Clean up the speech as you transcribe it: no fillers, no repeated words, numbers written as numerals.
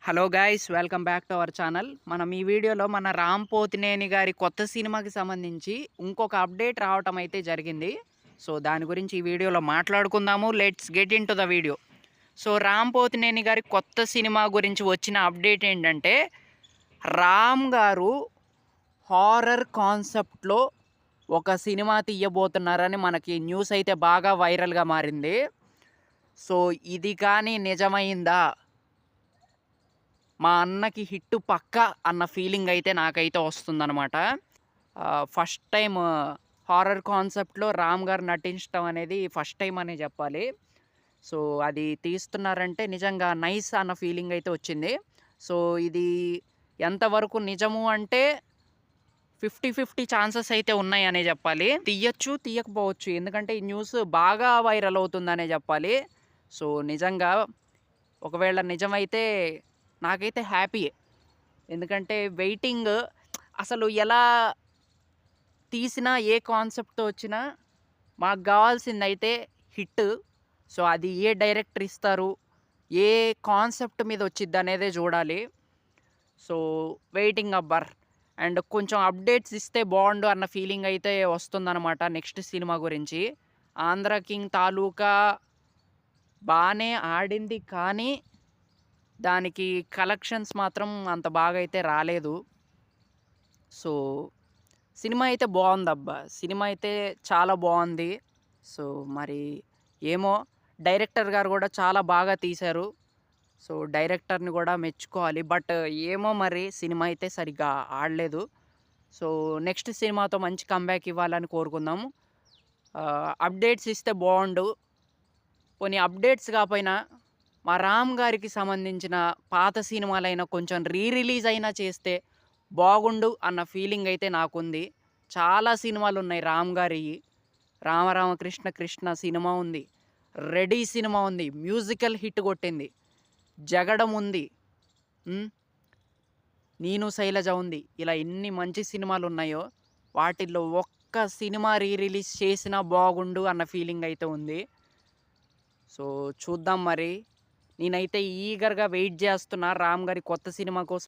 Hello guys, welcome back to our channel. మనం ఈ వీడియోలో మన రామ్ పోతినేని గారి కొత్త సినిమాకి సంబంధించి ఇంకొక అప్డేట్ రావటం అయితే జరిగింది. సో దాని గురించి ఈ వీడియోలో మాట్లాడుకుందాము. Let's get into the video. So Ram Pothineni గారి కొత్త సినిమా గురించి వచ్చిన అప్డేట్ ఏంటంటే, రామ్ గారు హారర్ కాన్సెప్ట్లో ఒక సినిమా తీయబోతున్నారని మనకి న్యూస్ అయితే బాగా వైరల్గా మారింది. సో ఇది కానీ నిజమైందా, మా అన్నకి హిట్ పక్కా అన్న ఫీలింగ్ అయితే నాకైతే వస్తుందనమాట. ఫస్ట్ టైం హారర్ కాన్సెప్ట్‌లో రామ్ గారు నటించడం అనేది ఫస్ట్ టైం అనే చెప్పాలి. సో అది తీస్తున్నారంటే నిజంగా నైస్ అన్న ఫీలింగ్ అయితే వచ్చింది. సో ఇది ఎంతవరకు నిజము అంటే 50-50 ఛాన్సెస్ అయితే ఉన్నాయనే చెప్పాలి. తీయొచ్చు, తీయకపోవచ్చు. ఎందుకంటే ఈ న్యూస్ బాగా వైరల్ అవుతుందనే చెప్పాలి. సో నిజంగా ఒకవేళ నిజమైతే నాకైతే హ్యాపీయే. ఎందుకంటే వెయిటింగ్, అసలు ఎలా తీసినా, ఏ కాన్సెప్ట్‌తో వచ్చినా మాకు గావాల్సిందయితే హిట్. సో అది ఏ డైరెక్టర్ ఇస్తారు, ఏ కాన్సెప్ట్ మీద వచ్చిద్దనేదే చూడాలి. సో వెయిటింగ్ అబ్బర్. అండ్ కొంచెం అప్డేట్స్ ఇస్తే బావుండు అన్న ఫీలింగ్ అయితే వస్తుందనమాట నెక్స్ట్ సినిమా గురించి. 'ఆంధ్ర కింగ్' తాలూకా బానే ఆడింది, కానీ దానికి కలెక్షన్స్ మాత్రం అంత బాగా అయితే రాలేదు. సో సినిమా అయితే బావుందబ్బా! సినిమా అయితే చాలా బావుంది. సో మరి ఏమో, డైరెక్టర్ గారు గూడా చాలా బాగా తీశారు. సో డైరెక్టర్‌ని గూడా మెచ్చుకోవాలి. బట్ ఏమో మరి, సినిమా అయితే సరిగ్గా ఆడలేదు. సో నెక్స్ట్ సినిమాతో మంచి కమ్‌బ్యాక్ ఇవ్వాలని కోరుకుందాము. అప్డేట్స్ ఇస్తే బావుండు. పోనీ అప్డేట్స్ గాపోయినా మా రామ్ గారికి సంబంధించిన పాత సినిమాలైనా కొంచెం రిలీజ్ అయినా చేస్తే బాగుండు అన్న ఫీలింగ్ అయితే నాకుంది. చాలా సినిమాలున్నాయి రామ్ గారియి. 'రామ రామ కృష్ణ కృష్ణ' సినిమా ఉంది. 'రెడీ' సినిమా ఉంది. మ్యూజికల్ హిట్ కొట్టింది. 'జగడం' ఉంది. హ్మ్. 'నేను శైలజ' ఉంది. ఇలా ఎన్ని మంచి సినిమాలున్నాయో, వాటిల్లో ఒక్క సినిమా రిలీజ్ చేసినా బాగుండు అన్న ఫీలింగ్ అయితే ఉంది. సో చూద్దాం మరి. నేనైతే ఈగర్‌గా వెయిట్ జేస్తున్నా రామ్ గారి కొత్త సినిమా కోసం.